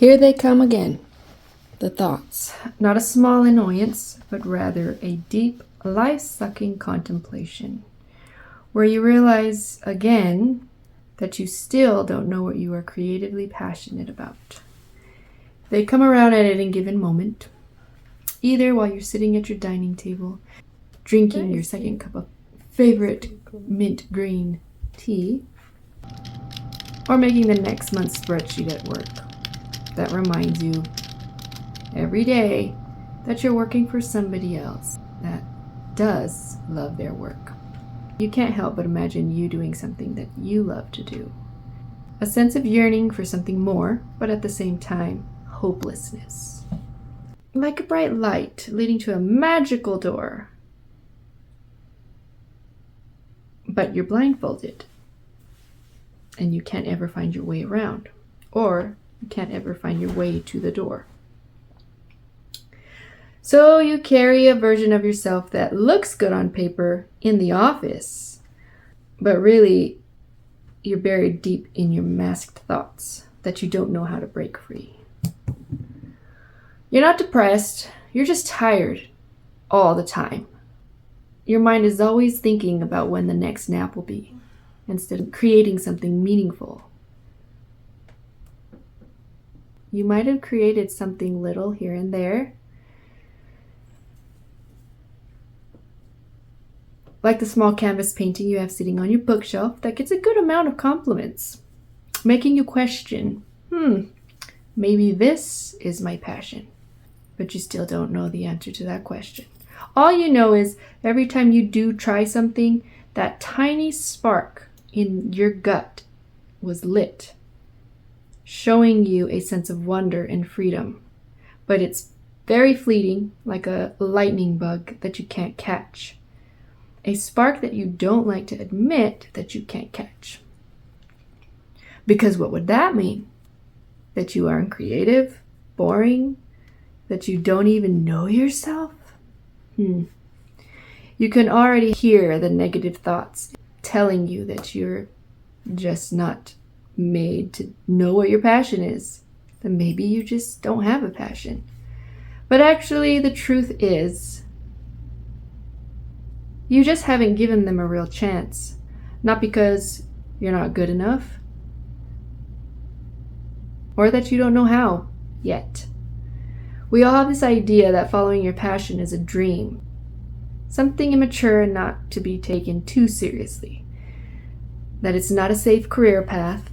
Here they come again, the thoughts. Not a small annoyance, but rather a deep, life-sucking contemplation, where you realize again that you still don't know what you are creatively passionate about. They come around at any given moment, either while you're sitting at your dining table, drinking your second cup of favorite mint green tea, or making the next month's spreadsheet at work that reminds you every day that you're working for somebody else that does love their work. You can't help but imagine you doing something that you love to do. A sense of yearning for something more, but at the same time, hopelessness. Like a bright light leading to a magical door. But you're blindfolded, and you can't ever find your way around, or you can't ever find your way to the door. So you carry a version of yourself that looks good on paper in the office, but really you're buried deep in your masked thoughts that you don't know how to break free. You're not depressed, you're just tired all the time. Your mind is always thinking about when the next nap will be, instead of creating something meaningful. You might have created something little here and there, like the small canvas painting you have sitting on your bookshelf that gets a good amount of compliments, making you question, maybe this is my passion. But you still don't know the answer to that question. All you know is every time you do try something, that tiny spark in your gut was lit, showing you a sense of wonder and freedom. But it's very fleeting, like a lightning bug that you can't catch. A spark that you don't like to admit that you can't catch. Because what would that mean? That you aren't creative, boring, that you don't even know yourself? You can already hear the negative thoughts telling you that you're just not made to know what your passion is. Then maybe you just don't have a passion. But actually, the truth is, you just haven't given them a real chance. Not because you're not good enough, or that you don't know how yet. We all have this idea that following your passion is a dream, something immature and not to be taken too seriously, that it's not a safe career path.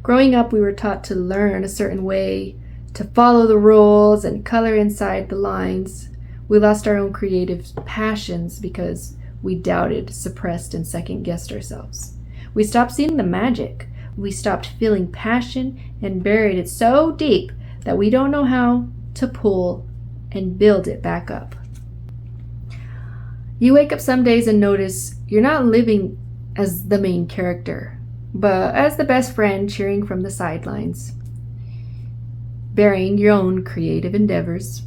Growing up, we were taught to learn a certain way, to follow the rules and color inside the lines. We lost our own creative passions because we doubted, suppressed, and second-guessed ourselves. We stopped seeing the magic. We stopped feeling passion and buried it so deep that we don't know how to pull and build it back up. You wake up some days and notice you're not living as the main character, but as the best friend cheering from the sidelines, burying your own creative endeavors.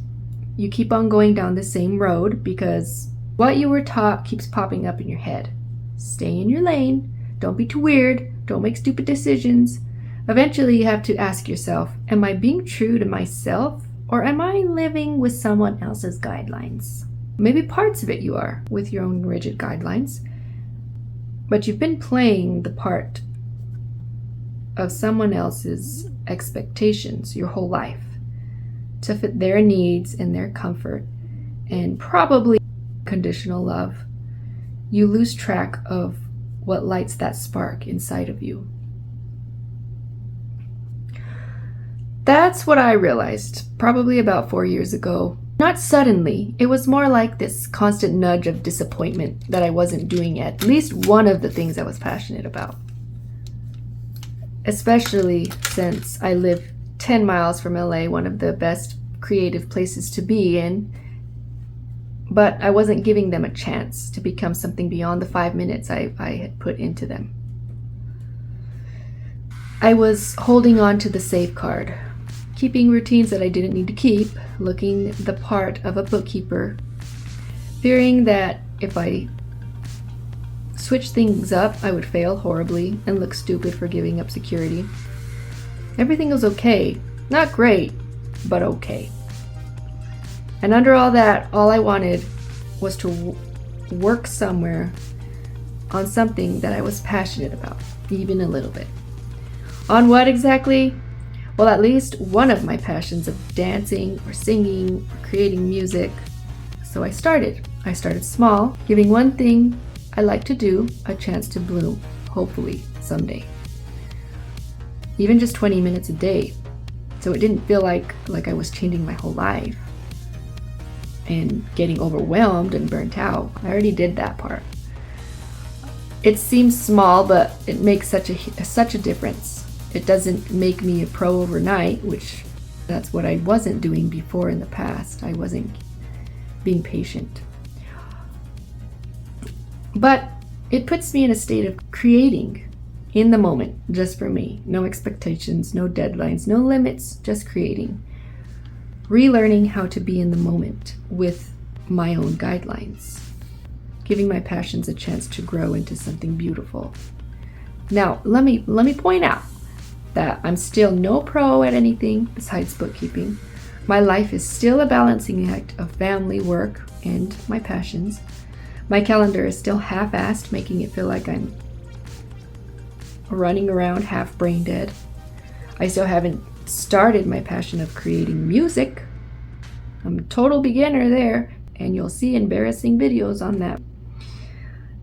You keep on going down the same road because what you were taught keeps popping up in your head. Stay in your lane, don't be too weird, don't make stupid decisions. Eventually you have to ask yourself, am I being true to myself, or am I living with someone else's guidelines? Maybe parts of it you are, with your own rigid guidelines, but you've been playing the part of someone else's expectations your whole life, to fit their needs and their comfort, and probably conditional love. You lose track of what lights that spark inside of you. That's what I realized probably about 4 years ago. Not suddenly, it was more like this constant nudge of disappointment that I wasn't doing at least one of the things I was passionate about. Especially since I live 10 miles from LA, one of the best creative places to be in, but I wasn't giving them a chance to become something beyond the 5 minutes I had put into them. I was holding on to the safe card, keeping routines that I didn't need to keep, looking the part of a bookkeeper, fearing that if I switched things up, I would fail horribly and look stupid for giving up security. Everything was okay Not great, but okay. And under all that, all I wanted was to work somewhere on something that I was passionate about, even a little bit. On what exactly? Well, at least one of my passions of dancing or singing or creating music. So I started. I started small, giving one thing I like to do a chance to bloom, hopefully someday. Even just 20 minutes a day. So it didn't feel like I was changing my whole life and getting overwhelmed and burnt out. I already did that part. It seems small, but it makes such a difference. It doesn't make me a pro overnight, which that's what I wasn't doing before in the past. I wasn't being patient. But it puts me in a state of creating in the moment, just for me. No expectations, no deadlines, no limits, just creating. Relearning how to be in the moment with my own guidelines. Giving my passions a chance to grow into something beautiful. Now, let me point out that I'm still no pro at anything besides bookkeeping. My life is still a balancing act of family, work, and my passions. My calendar is still half-assed, making it feel like I'm running around half brain dead. I still haven't started my passion of creating music. I'm a total beginner there, and you'll see embarrassing videos on that.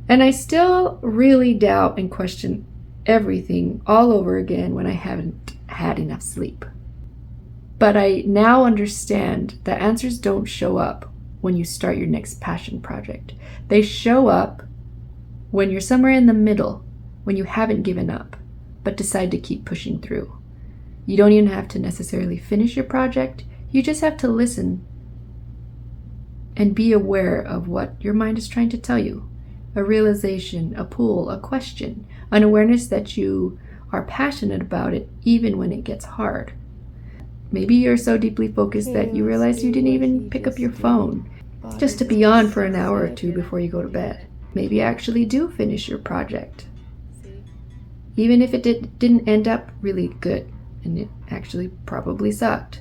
And I still really doubt and question everything all over again when I haven't had enough sleep. But I now understand that answers don't show up when you start your next passion project. They show up when you're somewhere in the middle, when you haven't given up, but decide to keep pushing through. You don't even have to necessarily finish your project. You just have to listen and be aware of what your mind is trying to tell you. A realization, a pull, a question, an awareness that you are passionate about it even when it gets hard. Maybe you're so deeply focused that you realize you didn't even pick up your phone just to be on for an hour or two before you go to bed. Maybe you actually do finish your project, even if it didn't end up really good and it actually probably sucked.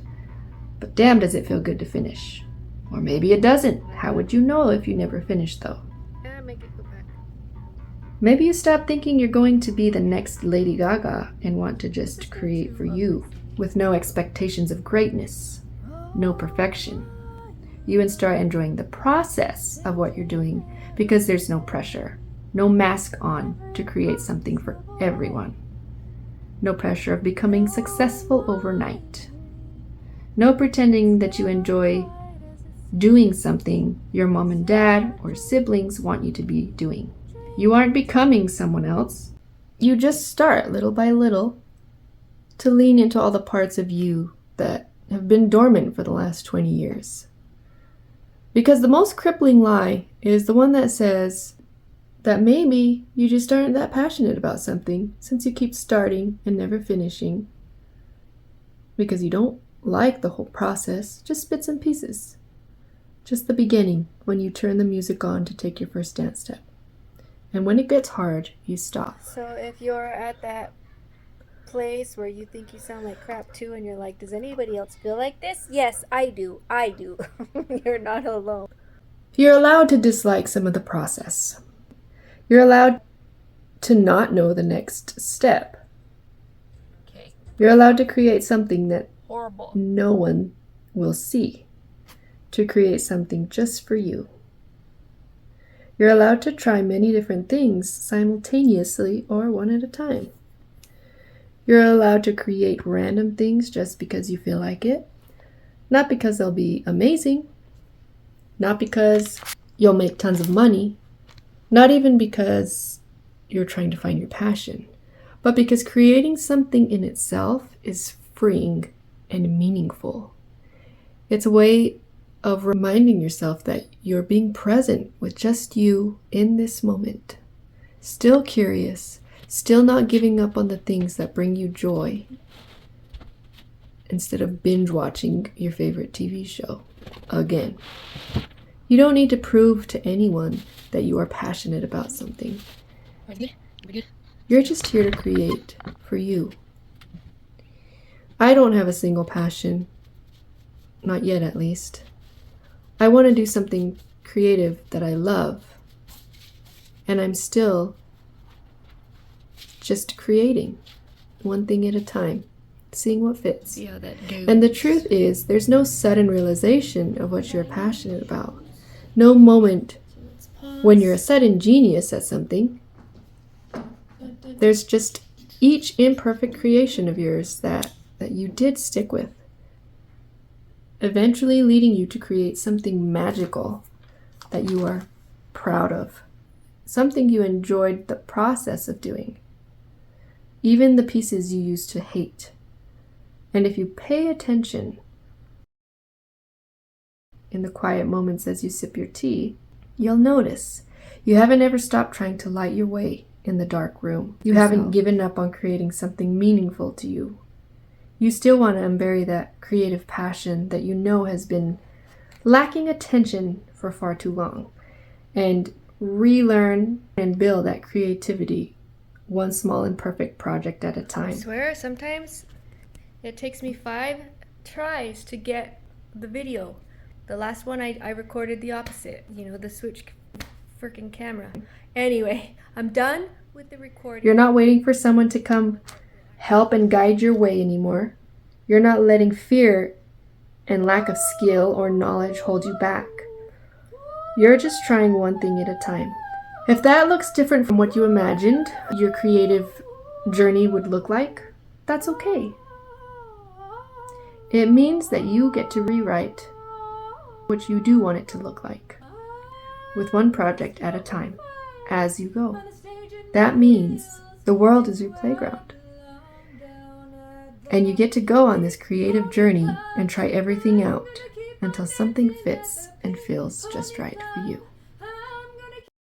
But damn, does it feel good to finish. Or maybe it doesn't. How would you know if you never finished though? Maybe you stop thinking you're going to be the next Lady Gaga and want to just create for you with no expectations of greatness, no perfection. You and start enjoying the process of what you're doing because there's no pressure, no mask on to create something for everyone. No pressure of becoming successful overnight. No pretending that you enjoy doing something your mom and dad or siblings want you to be doing. You aren't becoming someone else. You just start little by little to lean into all the parts of you that have been dormant for the last 20 years. Because the most crippling lie is the one that says that maybe you just aren't that passionate about something since you keep starting and never finishing. Because you don't like the whole process, just bits and pieces. Just the beginning, when you turn the music on to take your first dance step. And when it gets hard, you stop. So if you're at that place where you think you sound like crap too and you're like, does anybody else feel like this? Yes, I do. You're not alone. You're allowed to dislike some of the process. You're allowed to not know the next step. Okay. You're allowed to create something that Horrible. no one will see. To create something just for you. You're allowed to try many different things simultaneously or one at a time. You're allowed to create random things just because you feel like it. Not because they'll be amazing. Not because you'll make tons of money. Not even because you're trying to find your passion. But because creating something in itself is freeing and meaningful. It's a way of reminding yourself that you're being present with just you in this moment. Still curious, still not giving up on the things that bring you joy. Instead of binge watching your favorite TV show again. You don't need to prove to anyone that you are passionate about something. You're just here to create for you. I don't have a single passion. Not yet, at least. I want to do something creative that I love. And I'm still just creating, one thing at a time, seeing what fits. See how that goes. And the truth is, there's no sudden realization of what you're passionate about. No moment when you're a sudden genius at something. There's just each imperfect creation of yours that you did stick with, eventually leading you to create something magical that you are proud of, something you enjoyed the process of doing, even the pieces you used to hate. And if you pay attention in the quiet moments as you sip your tea, you'll notice you haven't ever stopped trying to light your way in the dark room. You haven't given up on creating something meaningful to you. You still want to unbury that creative passion that you know has been lacking attention for far too long, and relearn and build that creativity one small imperfect project at a time. I swear, sometimes it takes me 5 tries to get the video. The last one I recorded the opposite, the switch freaking camera. Anyway, I'm done with the recording. You're not waiting for someone to come help and guide your way anymore. You're not letting fear and lack of skill or knowledge hold you back. You're just trying one thing at a time. If that looks different from what you imagined your creative journey would look like, that's okay. It means that you get to rewrite what you do want it to look like, with one project at a time, as you go. That means the world is your playground. And you get to go on this creative journey and try everything out until something fits and feels just right for you.